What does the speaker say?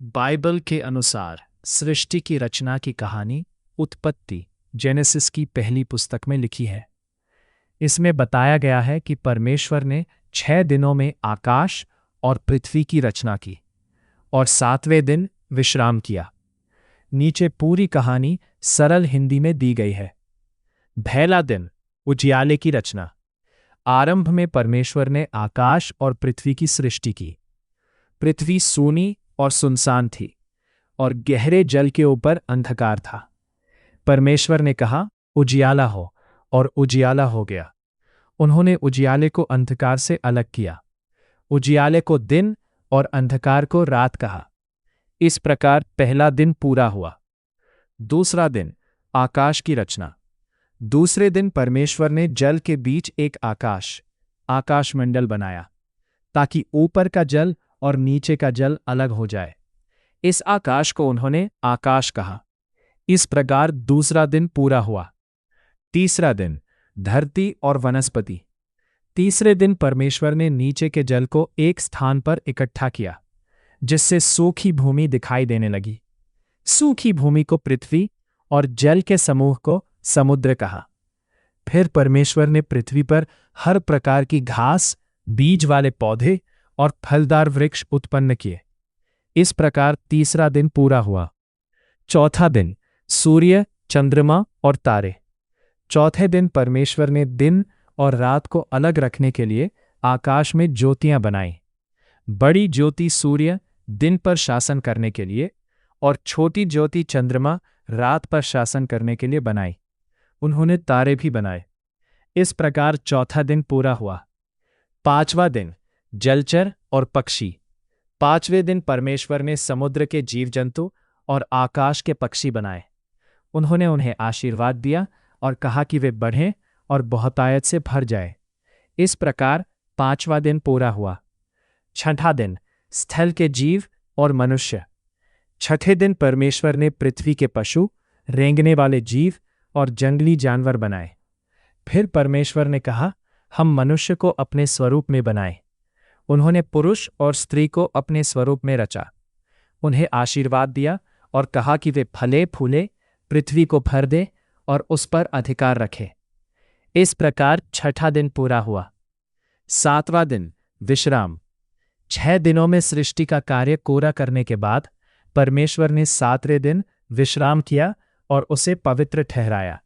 Bible के अनुसार सृष्टि की रचना की कहानी उत्पत्ति जेनेसिस की पहली पुस्तक में लिखी है। इसमें बताया गया है कि परमेश्वर ने 6 दिनों में आकाश और पृथ्वी की रचना की और 7वें दिन विश्राम किया। नीचे पूरी कहानी सरल हिंदी में दी गई है। पहला दिन उजियाले की रचना। आरंभ में परमेश्वर ने आकाश और पृथ्वी की सृष्टि की। पृथ्वी सूनी और सुनसान थी और गहरे जल के ऊपर अंधकार था। परमेश्वर ने कहा, उजियाला हो, और उजियाला हो गया। उन्होंने उजियाले को अंधकार से अलग किया। उजियाले को दिन और अंधकार को रात कहा। इस प्रकार पहला दिन पूरा हुआ। दूसरा दिन आकाश की रचना। दूसरे दिन परमेश्वर ने जल के बीच एक आकाशमंडल बनाया, ताकि ऊपर का जल और नीचे का जल अलग हो जाए। इस आकाश को उन्होंने आकाश कहा। इस प्रकार दूसरा दिन पूरा हुआ। तीसरा दिन धरती और वनस्पति। तीसरे दिन परमेश्वर ने नीचे के जल को एक स्थान पर इकट्ठा किया, जिससे सूखी भूमि दिखाई देने लगी। सूखी भूमि को पृथ्वी और जल के समूह को समुद्र कहा। फिर परमेश्वर ने पृथ्वी पर हर प्रकार की घास, बीज वाले पौधे और फलदार वृक्ष उत्पन्न किए। इस प्रकार तीसरा दिन पूरा हुआ। चौथा दिन सूर्य, चंद्रमा और तारे। चौथे दिन परमेश्वर ने दिन और रात को अलग रखने के लिए आकाश में ज्योतियां बनाई। बड़ी ज्योति सूर्य दिन पर शासन करने के लिए और छोटी ज्योति चंद्रमा रात पर शासन करने के लिए बनाई। उन्होंने तारे भी बनाए। इस प्रकार चौथा दिन पूरा हुआ। पांचवा दिन जलचर और पक्षी। पांचवें दिन परमेश्वर ने समुद्र के जीव जंतु और आकाश के पक्षी बनाए। उन्होंने उन्हें आशीर्वाद दिया और कहा कि वे बढ़ें और बहुतायत से भर जाए। इस प्रकार पांचवा दिन पूरा हुआ। छठा दिन स्थल के जीव और मनुष्य। छठे दिन परमेश्वर ने पृथ्वी के पशु, रेंगने वाले जीव और जंगली जानवर बनाए। फिर परमेश्वर ने कहा, हम मनुष्य को अपने स्वरूप में बनाएं। उन्होंने पुरुष और स्त्री को अपने स्वरूप में रचा। उन्हें आशीर्वाद दिया और कहा कि वे फले फूले, पृथ्वी को भर दे और उस पर अधिकार रखे। इस प्रकार छठा दिन पूरा हुआ। सातवां दिन विश्राम। 6 दिनों में सृष्टि का कार्य पूरा करने के बाद परमेश्वर ने 7वें दिन विश्राम किया और उसे पवित्र ठहराया।